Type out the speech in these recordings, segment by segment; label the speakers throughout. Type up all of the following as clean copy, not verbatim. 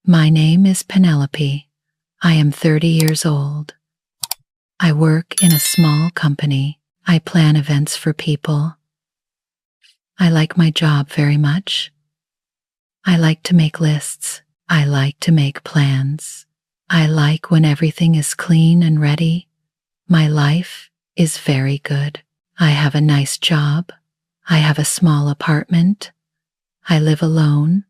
Speaker 1: My name is Penelope. I am 30 years old. I work in a small company. I plan events for people. I like my job very much. I like to make lists. I like to make plans. I like when everything is clean and ready. My life is very good. I have a nice job. I have a small apartment. I live alone,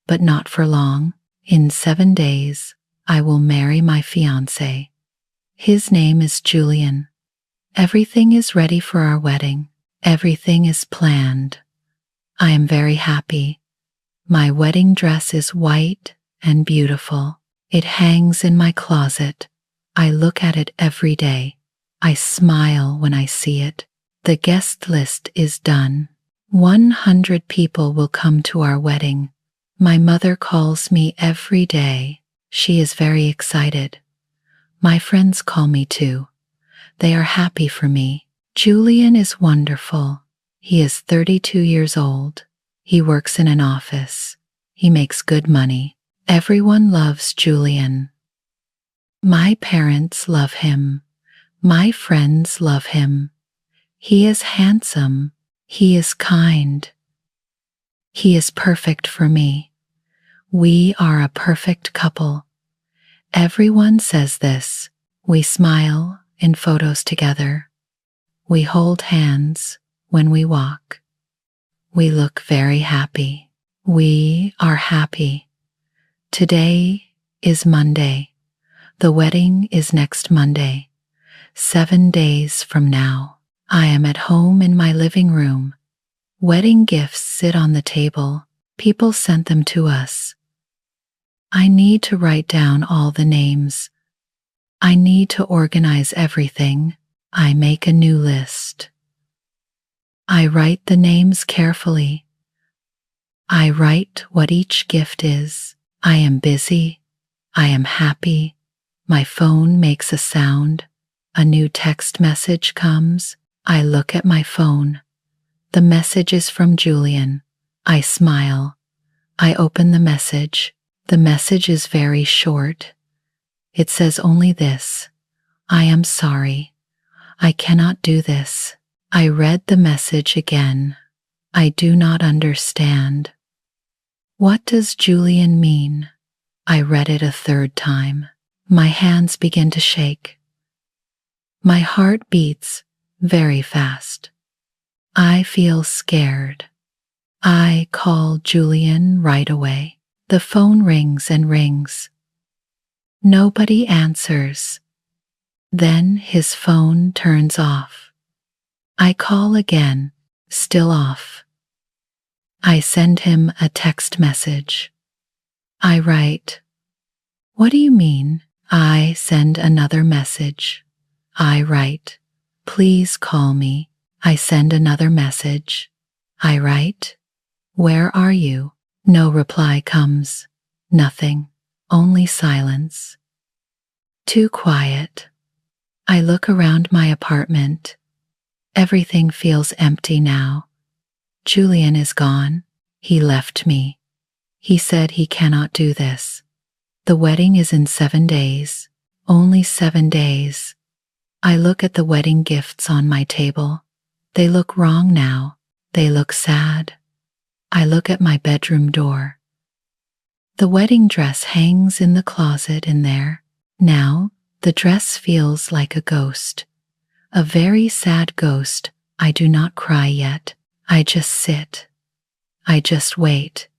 Speaker 1: but not for long. In 7 days, I will marry my fiancé. His name is Julian. Everything is ready for our wedding. Everything is planned. I am very happy. My wedding dress is white and beautiful. It hangs in my closet. I look at it every day. I smile when I see it. The guest list is done. 100 people will come to our wedding. My mother calls me every day. She is very excited. My friends call me too. They are happy for me. Julian is wonderful. He is 32 years old. He works in an office. He makes good money. Everyone loves Julian. My parents love him. My friends love him. He is handsome. He is kind. He is perfect for me. We are a perfect couple. Everyone says this. We smile in photos together. We hold hands when we walk. We look very happy. We are happy. Today is Monday. The wedding is next Monday. 7 days from now. I am at home in my living room. Wedding gifts sit on the table. People sent them to us. I need to write down all the names. I need to organize everything. I make a new list. I write the names carefully. I write what each gift is. I am busy. I am happy. My phone makes a sound. A new text message comes. I look at my phone. The message is from Julian. I smile. I open the message. The message is very short. It says only this: I am sorry. I cannot do this. I read the message again. I do not understand. What does Julian mean? I read it a third time. My hands begin to shake. My heart beats very fast. I feel scared. I call Julian right away. The phone rings and rings. Nobody answers. Then his phone turns off. I call again, still off. I send him a text message. I write, "What do you mean?" I send another message. I write, "Please call me." I send another message. I write, "Where are you?" No reply comes. Nothing, only silence. Too quiet. I look around my apartment. Everything feels empty now. Julian is gone. He left me. He said he cannot do this. The wedding is in 7 days. Only 7 days. I look at the wedding gifts on my table. They look wrong now. They look sad. I look at my bedroom door. The wedding dress hangs in the closet in there. Now, the dress feels like a ghost. A very sad ghost. I do not cry yet. I just sit. I just wait.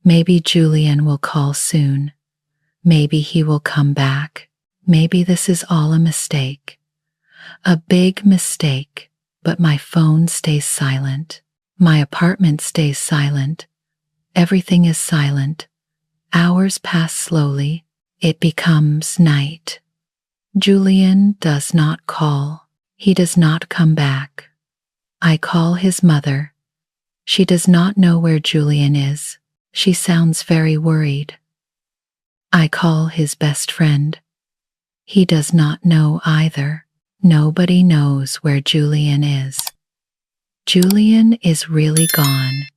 Speaker 1: Maybe Julian will call soon. Maybe he will come back. Maybe this is all a mistake. A big mistake, but my phone stays silent. My apartment stays silent. Everything is silent. Hours pass slowly. It becomes night. Julian does not call. He does not come back. I call his mother. She does not know where Julian is. She sounds very worried. I call his best friend. He does not know either. Nobody knows where Julian is. Julian is really gone.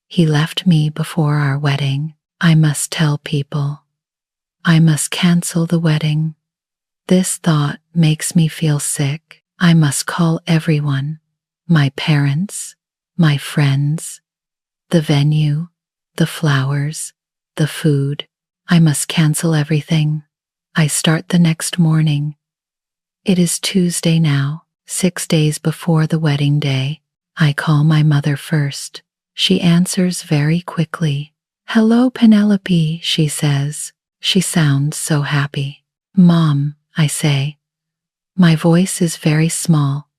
Speaker 1: He left me before our wedding. I must tell people. I must cancel the wedding. This thought makes me feel sick. I must call everyone, my parents, my friends, the venue, the flowers, the food. I must cancel everything. I start the next morning. It is Tuesday now, 6 days before the wedding day. I call my mother first. She answers very quickly. "Hello, Penelope," she says. She sounds so happy. "Mom," I say. My voice is very small.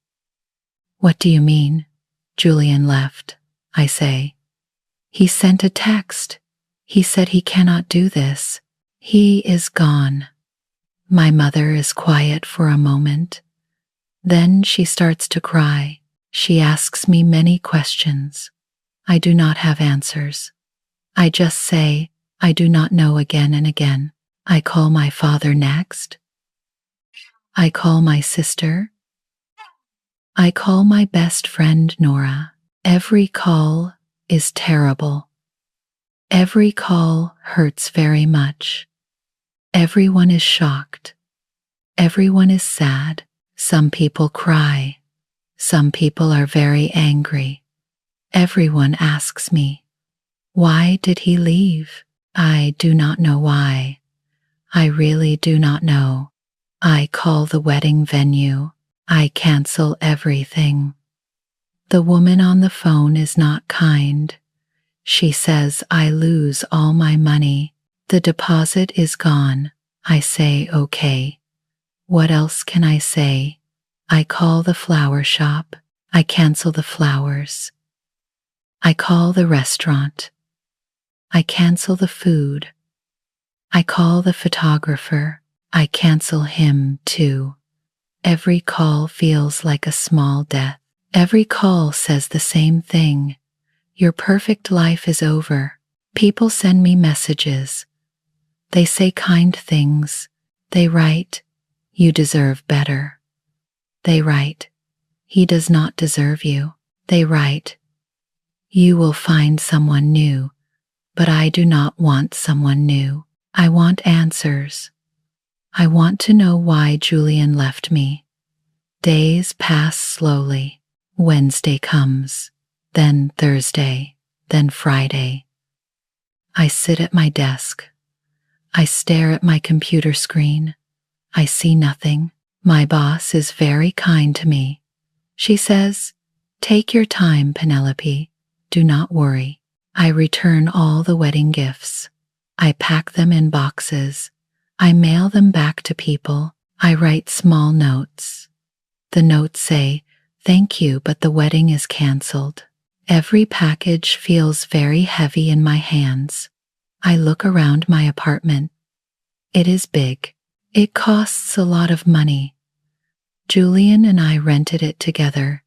Speaker 1: "What do you mean?" "Julian left," I say. "He sent a text. He said he cannot do this. He is gone." My mother is quiet for a moment. Then she starts to cry. She asks me many questions. I do not have answers. I just say, "I do not know," again and again. I call my father next. I call my sister. I call my best friend Nora. Every call is terrible. Every call hurts very much. Everyone is shocked. Everyone is sad. Some people cry. Some people are very angry. Everyone asks me, "Why did he leave?" I do not know why. I really do not know. I call the wedding venue. I cancel everything. The woman on the phone is not kind. She says I lose all my money. The deposit is gone. I say, "Okay." What else can I say? I call the flower shop. I cancel the flowers. I call the restaurant. I cancel the food. I call the photographer. I cancel him too. Every call feels like a small death. Every call says the same thing. Your perfect life is over. People send me messages. They say kind things. They write, "You deserve better." They write, "He does not deserve you." They write, "You will find someone new." But I do not want someone new. I want answers. I want to know why Julian left me. Days pass slowly. Wednesday comes, then Thursday, then Friday. I sit at my desk. I stare at my computer screen. I see nothing. My boss is very kind to me. She says, "Take your time, Penelope. Do not worry." I return all the wedding gifts. I pack them in boxes. I mail them back to people. I write small notes. The notes say, "Thank you, but the wedding is canceled." Every package feels very heavy in my hands. I look around my apartment. It is big. It costs a lot of money. Julian and I rented it together.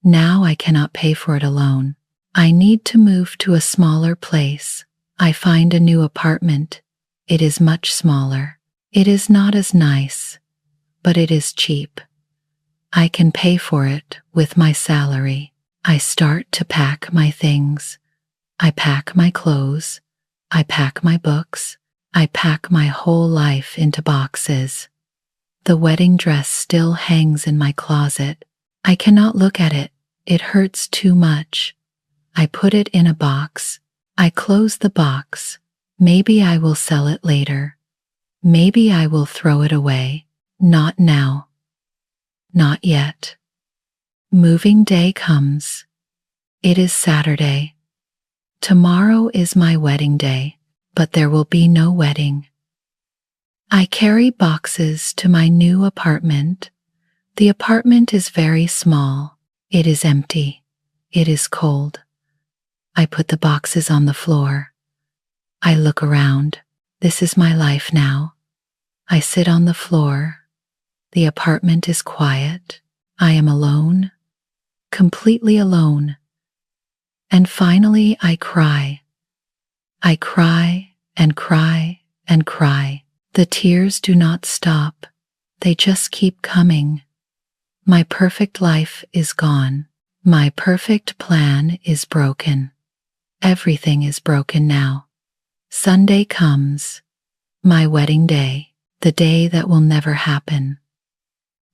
Speaker 1: Now I cannot pay for it alone. I need to move to a smaller place. I find a new apartment. It is much smaller. It is not as nice, but it is cheap. I can pay for it with my salary. I start to pack my things. I pack my clothes. I pack my books. I pack my whole life into boxes. The wedding dress still hangs in my closet. I cannot look at it. It hurts too much. I put it in a box. I close the box. Maybe I will sell it later. Maybe I will throw it away. Not now. Not yet. Moving day comes. It is Saturday. Tomorrow is my wedding day, but there will be no wedding. I carry boxes to my new apartment. The apartment is very small. It is empty. It is cold. I put the boxes on the floor. I look around. This is my life now. I sit on the floor. The apartment is quiet. I am alone, completely alone. And finally I cry. I cry and cry and cry. The tears do not stop. They just keep coming. My perfect life is gone. My perfect plan is broken. Everything is broken now. Sunday comes, my wedding day, the day that will never happen.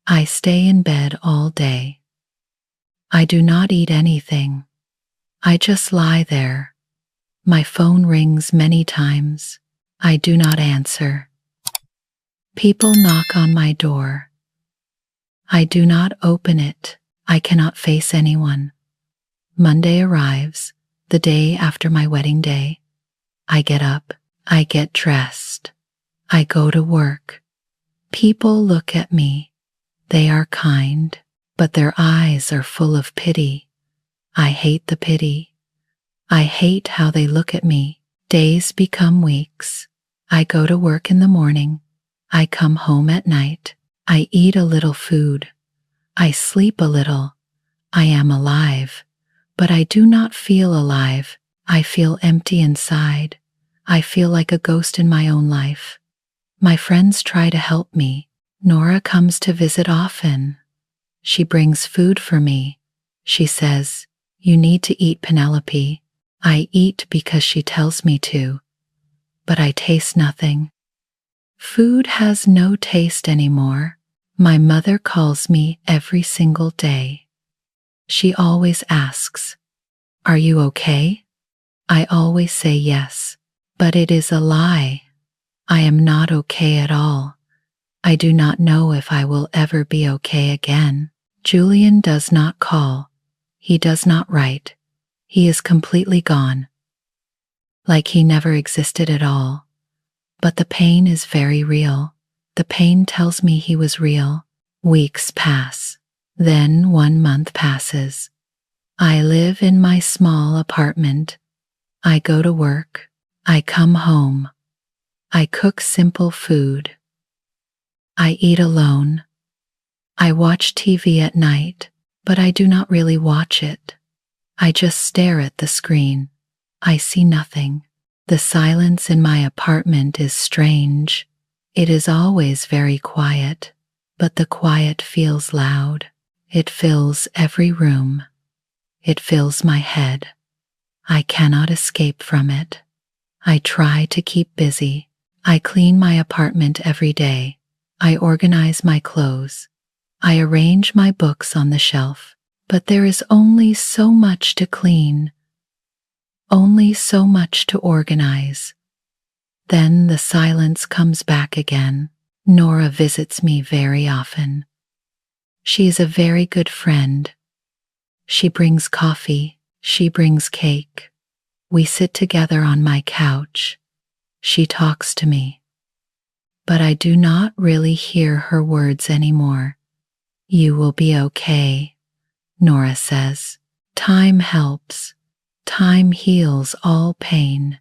Speaker 1: I stay in bed all day. I do not eat anything. I just lie there. My phone rings many times. I do not answer. People knock on my door. I do not open it. I cannot face anyone. Monday arrives, the day after my wedding day. I get up. I get dressed. I go to work. People look at me. They are kind, but their eyes are full of pity. I hate the pity. I hate how they look at me. Days become weeks. I go to work in the morning. I come home at night. I eat a little food. I sleep a little. I am alive, but I do not feel alive. I feel empty inside. I feel like a ghost in my own life. My friends try to help me. Nora comes to visit often. She brings food for me. She says, "You need to eat, Penelope." I eat because she tells me to, but I taste nothing. Food has no taste anymore. My mother calls me every single day. She always asks, "Are you okay?" I always say yes, but it is a lie. I am not okay at all. I do not know if I will ever be okay again. Julian does not call. He does not write. He is completely gone. Like he never existed at all. But the pain is very real. The pain tells me he was real. Weeks pass. Then 1 month passes. I live in my small apartment. I go to work. I come home. I cook simple food. I eat alone. I watch TV at night, but I do not really watch it. I just stare at the screen. I see nothing. The silence in my apartment is strange. It is always very quiet, but the quiet feels loud. It fills every room. It fills my head. I cannot escape from it. I try to keep busy. I clean my apartment every day. I organize my clothes. I arrange my books on the shelf. But there is only so much to clean, only so much to organize. Then the silence comes back again. Nora visits me very often. She is a very good friend. She brings coffee. She brings cake. We sit together on my couch. She talks to me. But I do not really hear her words anymore. "You will be okay," Nora says. "Time helps. Time heals all pain."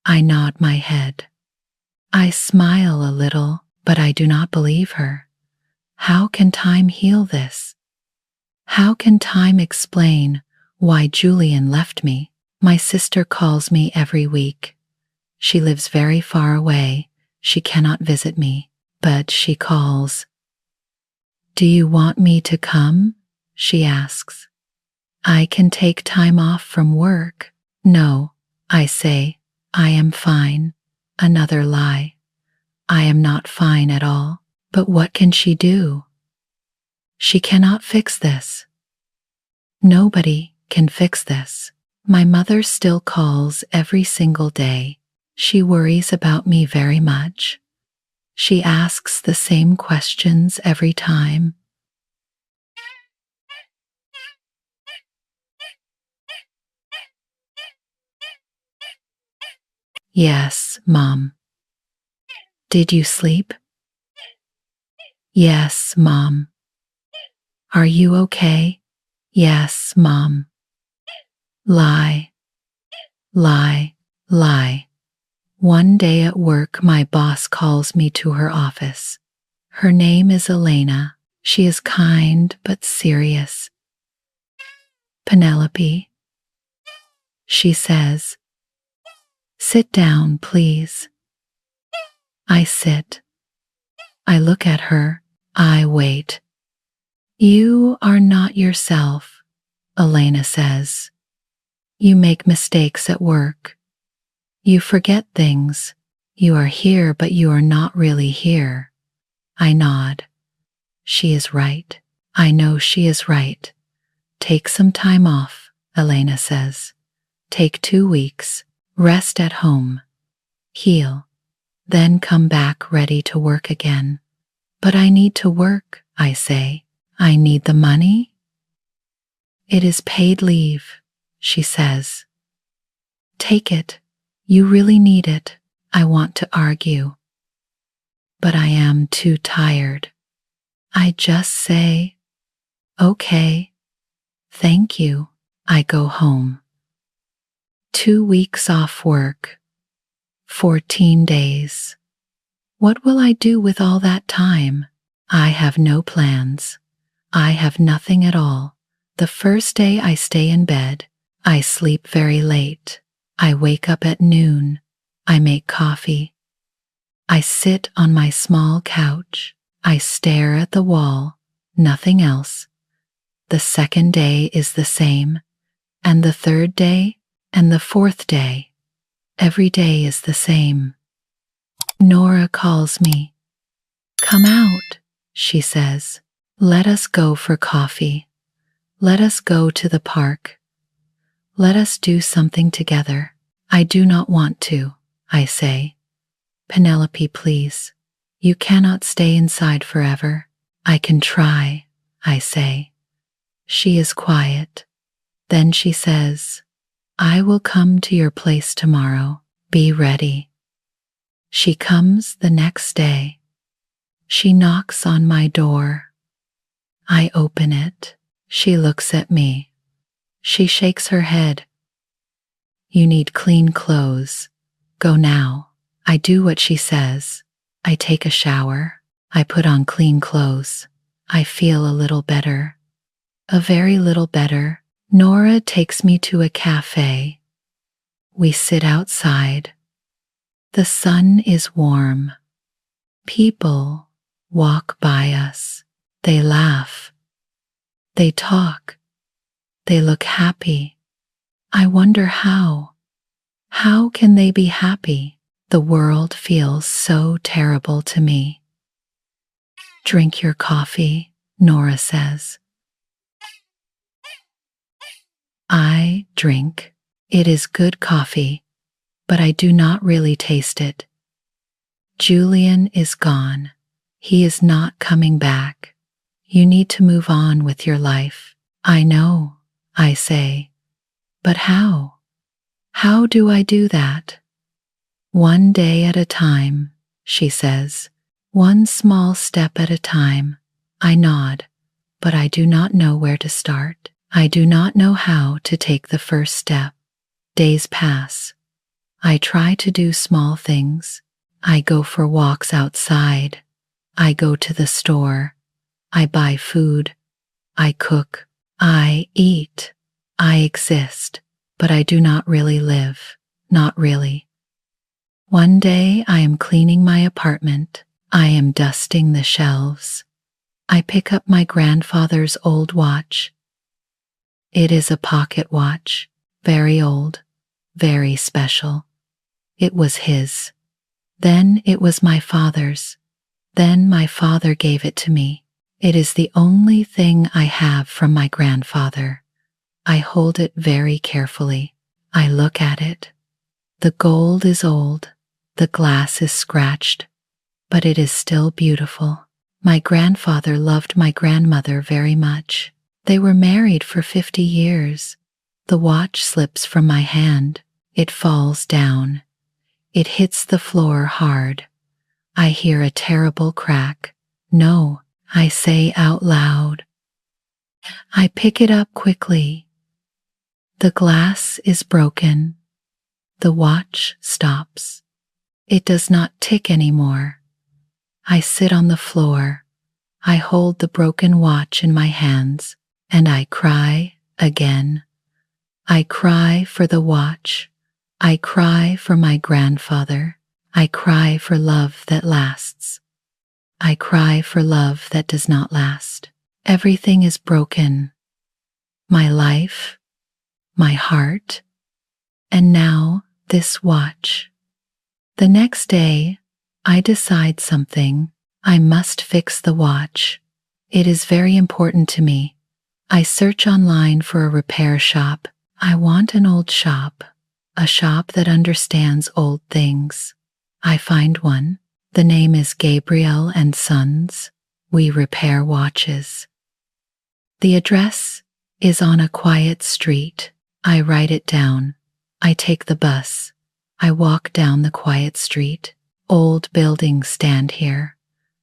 Speaker 1: I nod my head. I smile a little, but I do not believe her. How can time heal this? How can time explain why Julian left me? My sister calls me every week. She lives very far away. She cannot visit me, but she calls. "Do you want me to come?" she asks. "I can take time off from work." "No," I say, "I am fine." Another lie. I am not fine at all. But what can she do? She cannot fix this. Nobody can fix this. My mother still calls every single day. She worries about me very much. She asks the same questions every time. "Yes, Mom." "Did you sleep?" "Yes, Mom." "Are you okay?" "Yes, Mom." Lie, lie, lie. One day at work, my boss calls me to her office. Her name is Elena. She is kind but serious. "Penelope," she says, "sit down, please." I sit. I look at her. I wait. "You are not yourself," Elena says. "You make mistakes at work. You forget things. You are here, but you are not really here. I nod. She is right. I know she is right. Take some time off, Elena says. Take 2 weeks. Rest at home. Heal. Then come back ready to work again. But I need to work, I say. I need the money. It is paid leave, she says. Take it. You really need it. I want to argue. But I am too tired. I just say, okay, thank you. I go home. 2 weeks off work. 14 days. What will I do with all that time? I have no plans. I have nothing at all. The first day I stay in bed. I sleep very late. I wake up at noon. I make coffee. I sit on my small couch. I stare at the wall. Nothing else. The second day is the same. And the third day, and the fourth day. Every day is the same. Nora calls me. Come out, she says. Let us go for coffee. Let us go to the park. Let us do something together. I do not want to, I say. Penelope, please. You cannot stay inside forever. I can try, I say. She is quiet. Then she says, I will come to your place tomorrow. Be ready. She comes the next day. She knocks on my door. I open it. She looks at me. She shakes her head. You need clean clothes. Go now. I do what she says. I take a shower. I put on clean clothes. I feel a little better. A very little better. Nora takes me to a cafe. We sit outside. The sun is warm. People walk by us. They laugh. They talk. They look happy. I wonder how. How can they be happy? The world feels so terrible to me. Drink your coffee, Nora says. I drink. It is good coffee, but I do not really taste it. Julian is gone. He is not coming back. You need to move on with your life. I know, I say. But how? How do I do that? One day at a time, she says. One small step at a time. I nod, but I do not know where to start. I do not know how to take the first step. Days pass. I try to do small things. I go for walks outside. I go to the store. I buy food. I cook. I eat. I exist, but I do not really live. Not really. One day I am cleaning my apartment. I am dusting the shelves. I pick up my grandfather's old watch. It is a pocket watch, very old, very special. It was his. Then it was my father's. Then my father gave it to me. It is the only thing I have from my grandfather. I hold it very carefully. I look at it. The gold is old. The glass is scratched, but it is still beautiful. My grandfather loved my grandmother very much. They were married for 50 years. The watch slips from my hand. It falls down. It hits the floor hard. I hear a terrible crack. No, I say out loud. I pick it up quickly. The glass is broken. The watch stops. It does not tick anymore. I sit on the floor. I hold the broken watch in my hands. And I cry again. I cry for the watch. I cry for my grandfather. I cry for love that lasts. I cry for love that does not last. Everything is broken. My life, my heart, and now this watch. The next day, I decide something. I must fix the watch. It is very important to me. I search online for a repair shop. I want an old shop, a shop that understands old things. I find one. The name is Gabriel and Sons. We repair watches. The address is on a quiet street. I write it down. I take the bus. I walk down the quiet street. Old buildings stand here.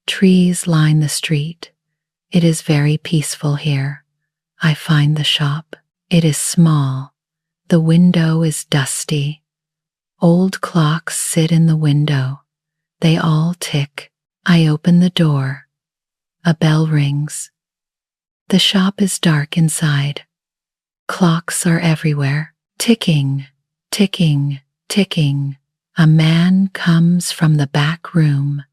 Speaker 1: Trees line the street. It is very peaceful here. I find the shop. It is small. The window is dusty. Old clocks sit in the window. They all tick. I open the door. A bell rings. The shop is dark inside. Clocks are everywhere. Ticking, ticking, ticking. A man comes from the back room.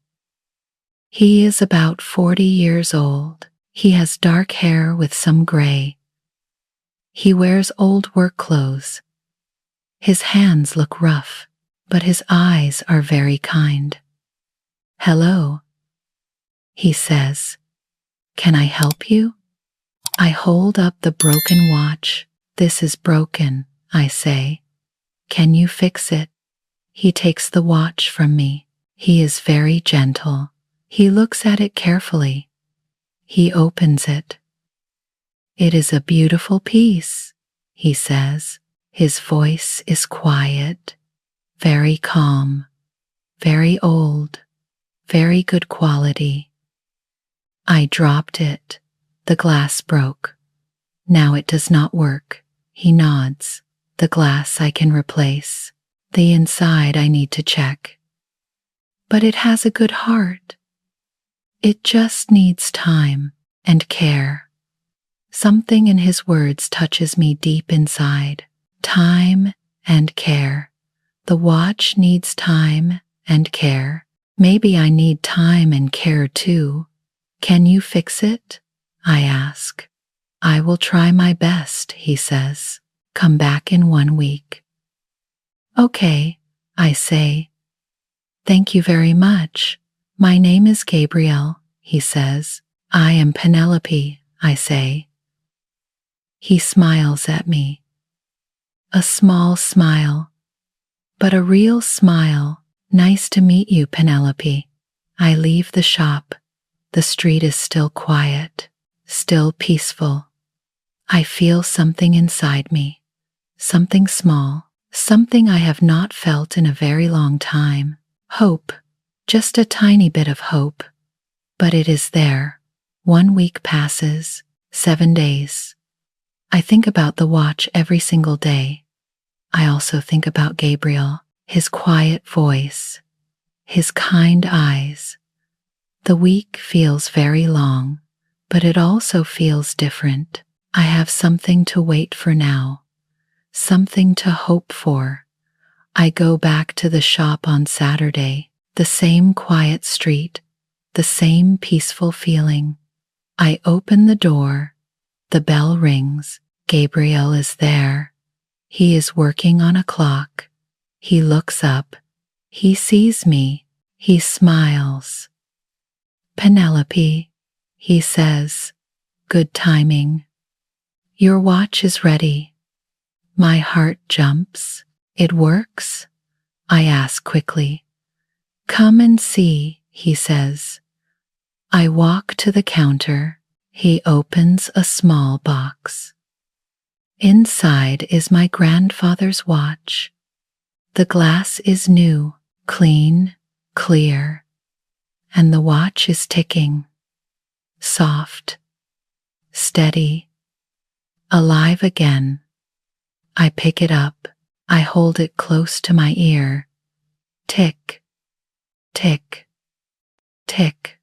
Speaker 1: He is about 40 years old. He has dark hair with some gray. He wears old work clothes. His hands look rough, but his eyes are very kind. "Hello," he says. "Can I help you?" I hold up the broken watch. "This is broken," I say. "Can you fix it?" He takes the watch from me. He is very gentle. He looks at it carefully. He opens it. "It is a beautiful piece," he says. His voice is quiet, very calm, very old, very good quality. I dropped it. The glass broke. Now it does not work. He nods. The glass I can replace. The inside I need to check. But it has a good heart. It just needs time and care. Something in his words touches me deep inside. Time and care. The watch needs time and care. Maybe I need time and care too. "Can you fix it?" I ask. "I will try my best," he says. "Come back in 1 week." "Okay," I say. "Thank you very much. My name is Gabriel," he says. "I am Penelope," I say. He smiles at me. A small smile, but a real smile. "Nice to meet you, Penelope." I leave the shop. The street is still quiet, still peaceful. I feel something inside me, something small, something I have not felt in a very long time. Hope, just a tiny bit of hope. But it is there. 1 week passes, 7 days. I think about the watch every single day. I also think about Gabriel, his quiet voice, his kind eyes. The week feels very long, but it also feels different. I have something to wait for now, something to hope for. I go back to the shop on Saturday, the same quiet street, the same peaceful feeling. I open the door. The bell rings. Gabriel is there. He is working on a clock. He looks up. He sees me. He smiles. "Penelope," he says. "Good timing. Your watch is ready." My heart jumps. "It works?" I ask quickly. "Come and see," he says. I walk to the counter. He opens a small box. Inside is my grandfather's watch. The glass is new, clean, clear, and the watch is ticking. Soft, steady, alive again. I pick it up. I hold it close to my ear. Tick, tick, tick.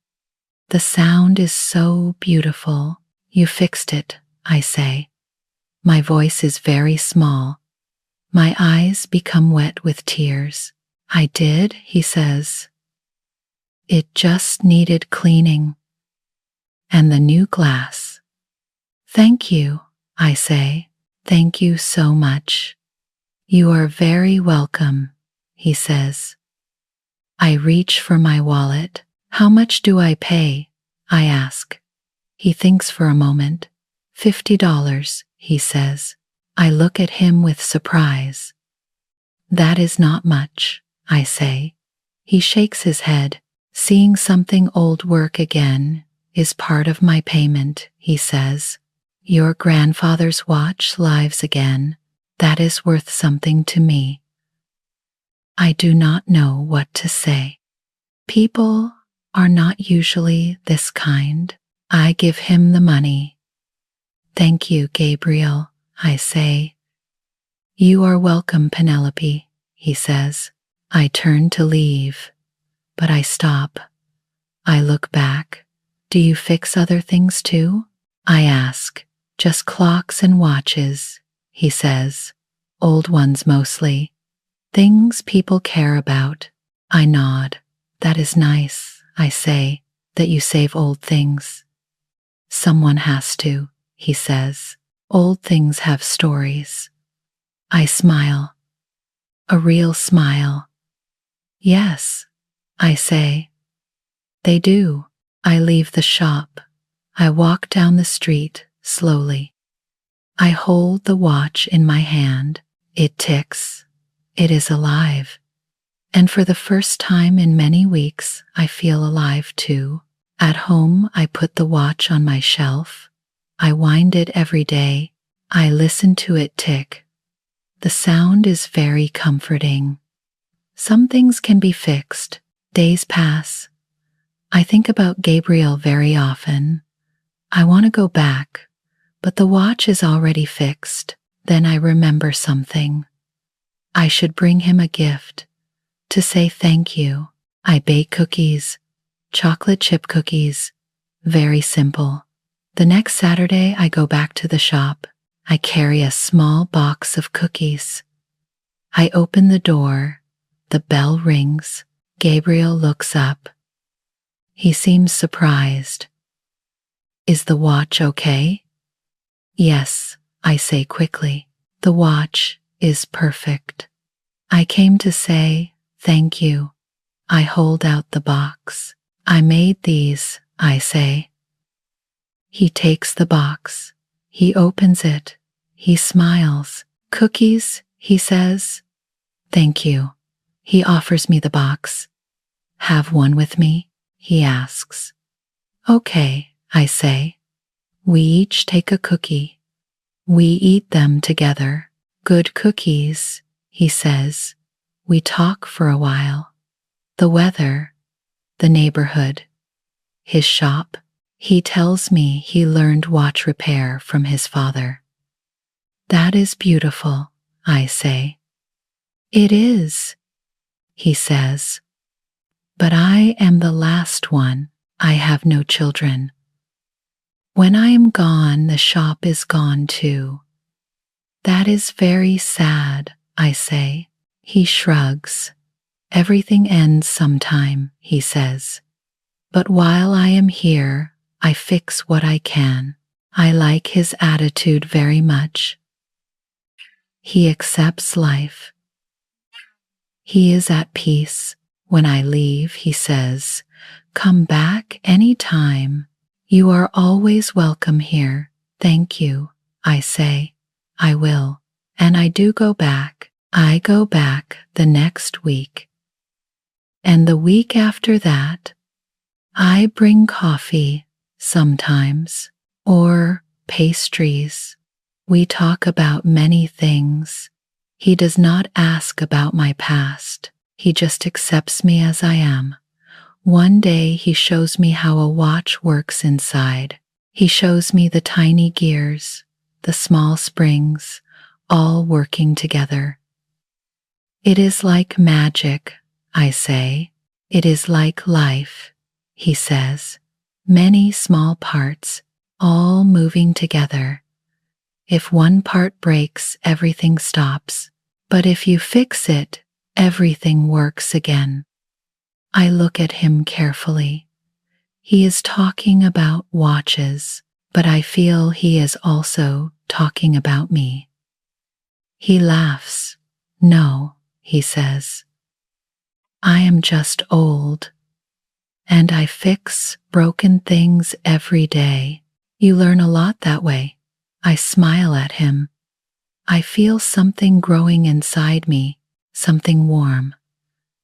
Speaker 1: The sound is so beautiful. "You fixed it," I say. My voice is very small. My eyes become wet with tears. "I did," he says. "It just needed cleaning." And the new glass. "Thank you," I say. "Thank you so much. You are very welcome, he says. I reach for my wallet. How much do I pay? I ask. He thinks for a moment. $50, he says. I look at him with surprise. That is not much, I say. He shakes his head. Seeing something old work again is part of my payment, he says. Your grandfather's watch lives again. That is worth something to me. I do not know what to say. People are not usually this kind. I give him the money. Thank you, Gabriel, I say. You are welcome, Penelope, he says. I turn to leave, but I stop. I look back. Do you fix other things too? I ask. Just clocks and watches, he says. Old ones mostly. Things people care about. I nod. That is nice, I say, that you save old things. Someone has to, he says. Old things have stories. I smile. A real smile. Yes, I say. They do. I leave the shop. I walk down the street slowly. I hold the watch in my hand. It ticks. It is alive. And for the first time in many weeks, I feel alive too. At home, I put the watch on my shelf. I wind it every day. I listen to it tick. The sound is very comforting. Some things can be fixed. Days pass. I think about Gabriel very often. I want to go back, but the watch is already fixed. Then I remember something. I should bring him a gift to say thank you. I bake cookies, chocolate chip cookies, very simple. The next Saturday, I go back to the shop. I carry a small box of cookies. I open the door. The bell rings. Gabriel looks up. He seems surprised. Is the watch okay? Yes, I say quickly. The watch is perfect. I came to say thank you. I hold out the box. I made these, I say. He takes the box. He opens it. He smiles. Cookies, he says. Thank you. He offers me the box. Have one with me? He asks. Okay, I say. We each take a cookie. We eat them together. Good cookies, he says. We talk for a while. The weather, the neighborhood, his shop. He tells me he learned watch repair from his father. That is beautiful, I say. It is, he says. But I am the last one. I have no children. When I am gone, the shop is gone too. That is very sad, I say. He shrugs. Everything ends sometime, he says. But while I am here, I fix what I can. I like his attitude very much. He accepts life. He is at peace. When I leave, he says, "Come back any time. You are always welcome here." Thank you, I say. I will. And I do go back. I go back the next week. And the week after that, I bring coffee sometimes, or pastries. We talk about many things. He does not ask about my past. He just accepts me as I am. One day he shows me how a watch works inside. He shows me the tiny gears, the small springs, all working together. It is like magic, I say. It is like life, he says. Many small parts, all moving together. If one part breaks, everything stops. But if you fix it, everything works again. I look at him carefully. He is talking about watches, but I feel he is also talking about me. He laughs. No, he says. I am just old, and I fix broken things every day. You learn a lot that way. I smile at him. I feel something growing inside me, something warm.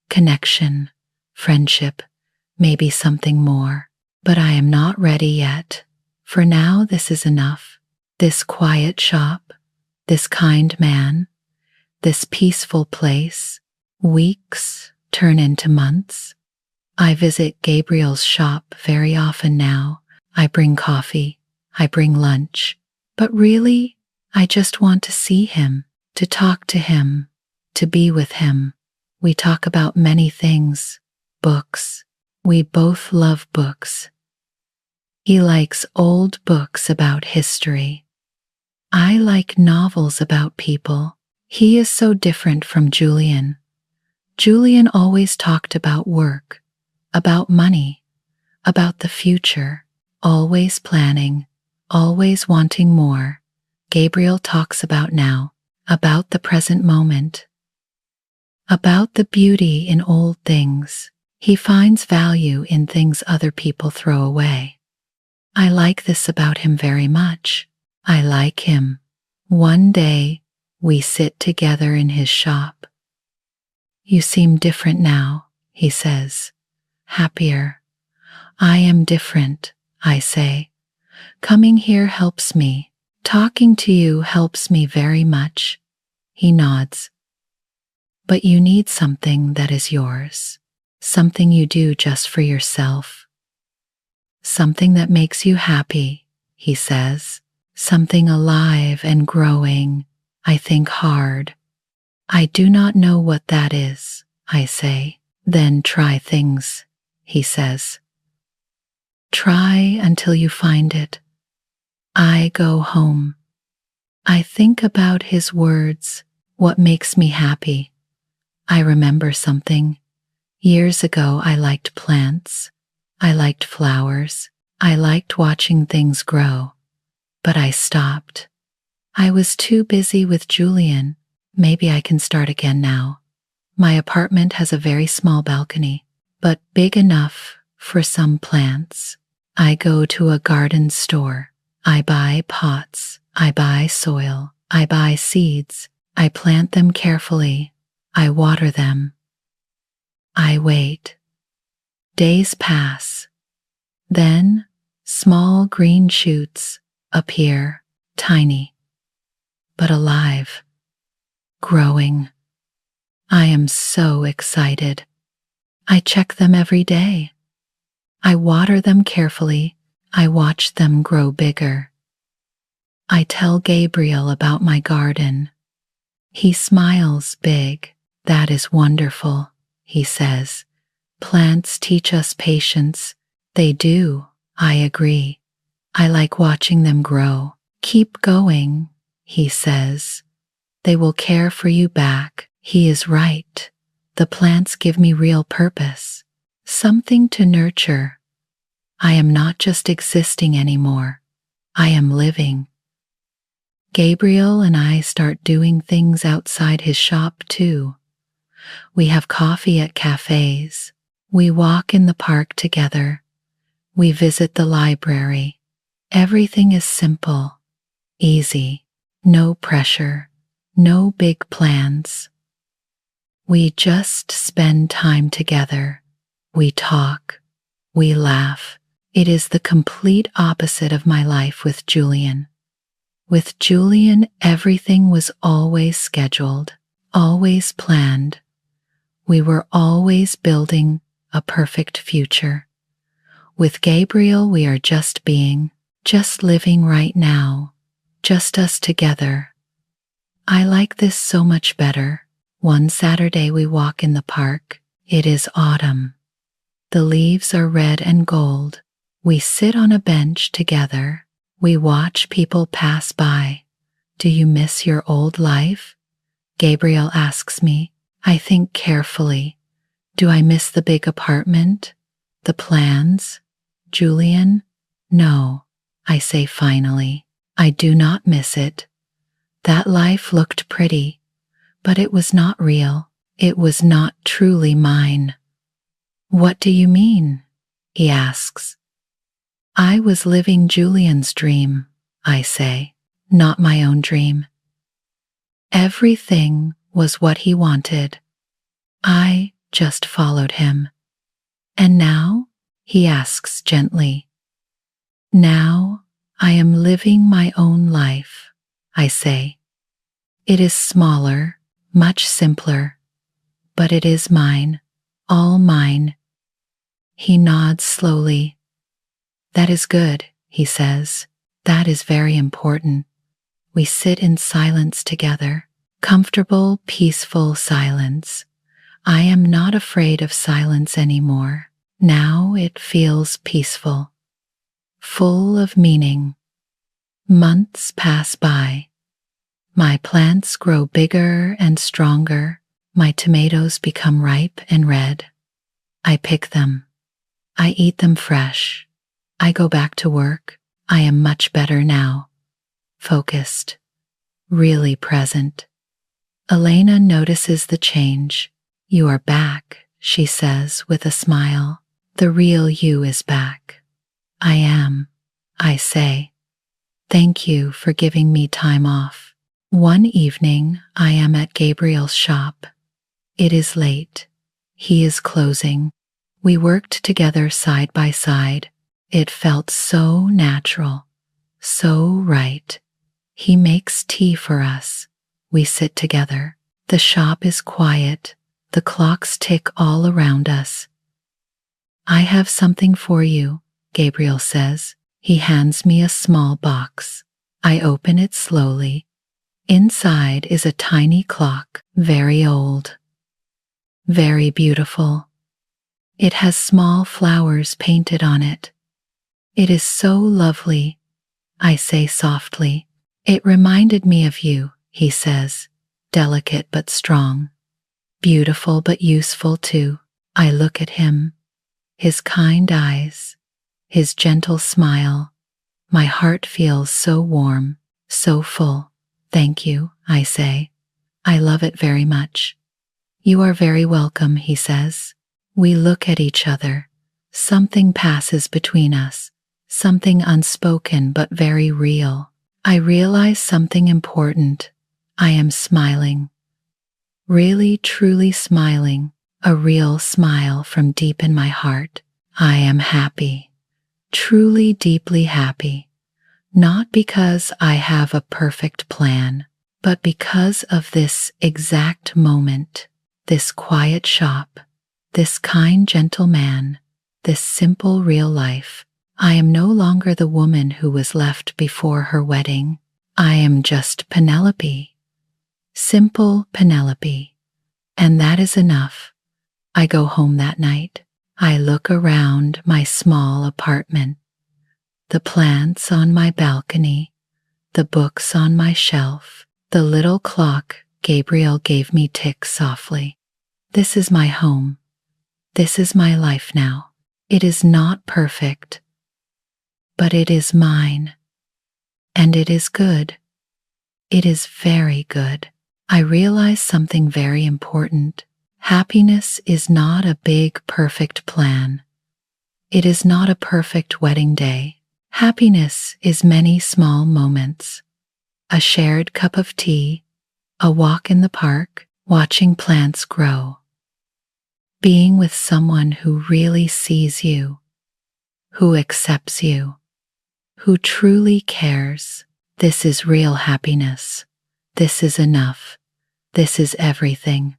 Speaker 1: Connection, friendship, maybe something more. But I am not ready yet. For now, this is enough. This quiet shop, this kind man, this peaceful place. Weeks turn into months. I visit Gabriel's shop very often now. I bring coffee, I bring lunch. But really, I just want to see him, to talk to him, to be with him. We talk about many things. Books. We both love books. He likes old books about history. I like novels about people. He is so different from Julian. Julian always talked about work, about money, about the future, always planning, always wanting more. Gabriel talks about now, about the present moment, about the beauty in old things. He finds value in things other people throw away. I like this about him very much. I like him. One day, we sit together in his shop. You seem different now, he says. Happier. I am different, I say. Coming here helps me. Talking to you helps me very much. He nods. But you need something that is yours. Something you do just for yourself. Something that makes you happy, he says. Something alive and growing. I think hard. I do not know what that is, I say. Then try things, he says. Try until you find it. I go home. I think about his words, what makes me happy. I remember something. Years ago, I liked plants. I liked flowers. I liked watching things grow. But I stopped. I was too busy with Julian. Maybe I can start again now. My apartment has a very small balcony, but big enough for some plants. I go to a garden store. I buy pots. I buy soil. I buy seeds. I plant them carefully. I water them. I wait. Days pass. Then small green shoots appear, tiny, but alive, growing. I am so excited. I check them every day. I water them carefully. I watch them grow bigger. I tell Gabriel about my garden. He smiles big. That is wonderful, he says. Plants teach us patience. They do, I agree. I like watching them grow. Keep going, he says. They will care for you back. He is right. The plants give me real purpose, something to nurture. I am not just existing anymore. I am living. Gabriel and I start doing things outside his shop too. We have coffee at cafes. We walk in the park together. We visit the library. Everything is simple, easy, no pressure, no big plans. We just spend time together. We talk. We laugh. It is the complete opposite of my life with Julian. With Julian, everything was always scheduled, always planned. We were always building a perfect future. With Gabriel, we are just being, just living right now, just us together. I like this so much better. One Saturday we walk in the park. It is autumn. The leaves are red and gold. We sit on a bench together. We watch people pass by. Do you miss your old life? Gabriel asks me. I think carefully. Do I miss the big apartment? The plans? Julian? No, I say finally. I do not miss it. That life looked pretty, But it was not real. It was not truly mine. What do you mean? He asks. I was living Julian's dream, I say, not my own dream. Everything was what he wanted. I just followed him. And now? He asks gently. Now I am living my own life, I say. It is smaller, much simpler, but it is mine, all mine. He nods slowly. That is good, he says. That is very important. We sit in silence together, comfortable, peaceful silence. I am not afraid of silence anymore. Now it feels peaceful, full of meaning. Months pass by. My plants grow bigger and stronger. My tomatoes become ripe and red. I pick them. I eat them fresh. I go back to work. I am much better now. Focused. Really present. Elena notices the change. You are back, she says with a smile. The real you is back. I am, I say. Thank you for giving me time off. One evening, I am at Gabriel's shop. It is late. He is closing. We worked together side by side. It felt so natural, so right. He makes tea for us. We sit together. The shop is quiet. The clocks tick all around us. I have something for you, Gabriel says. He hands me a small box. I open it slowly. Inside is a tiny clock, very old, very beautiful. It has small flowers painted on it. It is so lovely, I say softly. It reminded me of you, he says, delicate but strong, beautiful but useful too. I look at him, his kind eyes, his gentle smile. My heart feels so warm, so full. Thank you, I say. I love it very much. You are very welcome, he says. We look at each other. Something passes between us, something unspoken but very real. I realize something important. I am smiling. Really, truly smiling. A real smile from deep in my heart. I am happy. Truly, deeply happy. Not because I have a perfect plan, but because of this exact moment, this quiet shop, this kind, gentle man, this simple, real life. I am no longer the woman who was left before her wedding. I am just Penelope. Simple Penelope. And that is enough. I go home that night. I look around my small apartment. The plants on my balcony, the books on my shelf, the little clock Gabriel gave me ticks softly. This is my home. This is my life now. It is not perfect, but it is mine. And it is good. It is very good. I realize something very important. Happiness is not a big, perfect plan. It is not a perfect wedding day. Happiness is many small moments. A shared cup of tea, a walk in the park, watching plants grow. Being with someone who really sees you, who accepts you, who truly cares. This is real happiness. This is enough. This is everything.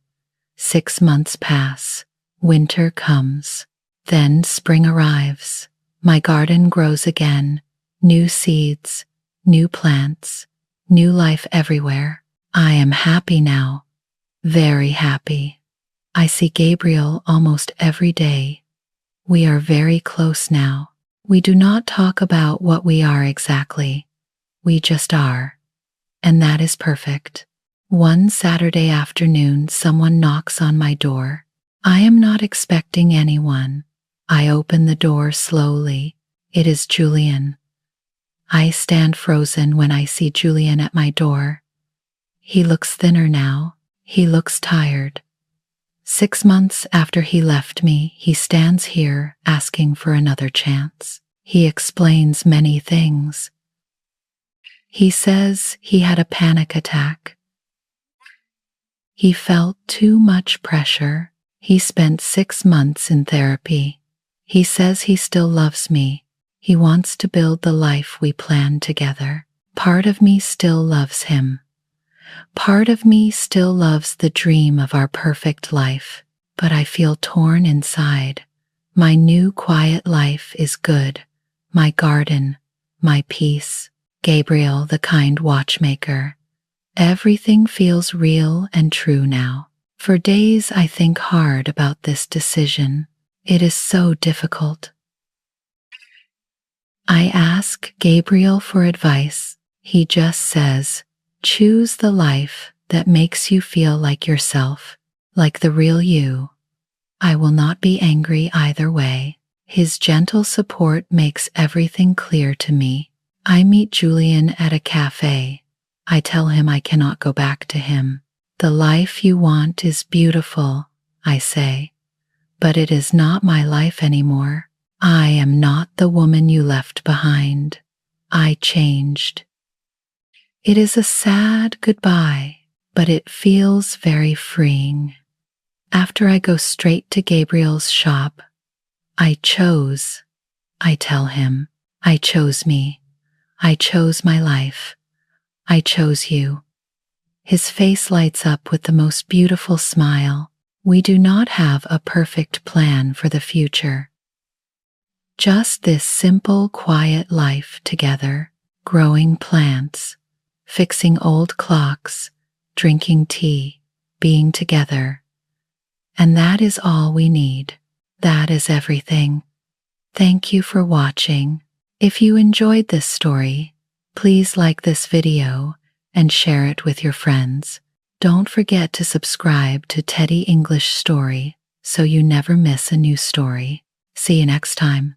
Speaker 1: 6 months pass. Winter comes. Then spring arrives. My garden grows again. New seeds, new plants, new life everywhere. I am happy now. Very happy. I see Gabriel almost every day. We are very close now. We do not talk about what we are exactly. We just are. And that is perfect. One Saturday afternoon, someone knocks on my door. I am not expecting anyone. I open the door slowly. It is Julian. I stand frozen when I see Julian at my door. He looks thinner now. He looks tired. 6 months after he left me, he stands here asking for another chance. He explains many things. He says he had a panic attack. He felt too much pressure. He spent 6 months in therapy. He says he still loves me. He wants to build the life we planned together. Part of me still loves him. Part of me still loves the dream of our perfect life, but I feel torn inside. My new quiet life is good. My garden, my peace. Gabriel, the kind watchmaker. Everything feels real and true now. For days I think hard about this decision. It is so difficult. I ask Gabriel for advice. He just says, choose the life that makes you feel like yourself, like the real you. I will not be angry either way. His gentle support makes everything clear to me. I meet Julian at a cafe. I tell him I cannot go back to him. The life you want is beautiful, I say, but it is not my life anymore. I am not the woman you left behind. I changed. It is a sad goodbye, but it feels very freeing. After I go straight to Gabriel's shop, I tell him, I chose me. I chose my life. I chose you. His face lights up with the most beautiful smile. We do not have a perfect plan for the future. Just this simple, quiet life together, growing plants, fixing old clocks, drinking tea, being together. And that is all we need. That is everything. Thank you for watching. If you enjoyed this story, please like this video and share it with your friends. Don't forget to subscribe to Teddy English Story so you never miss a new story. See you next time.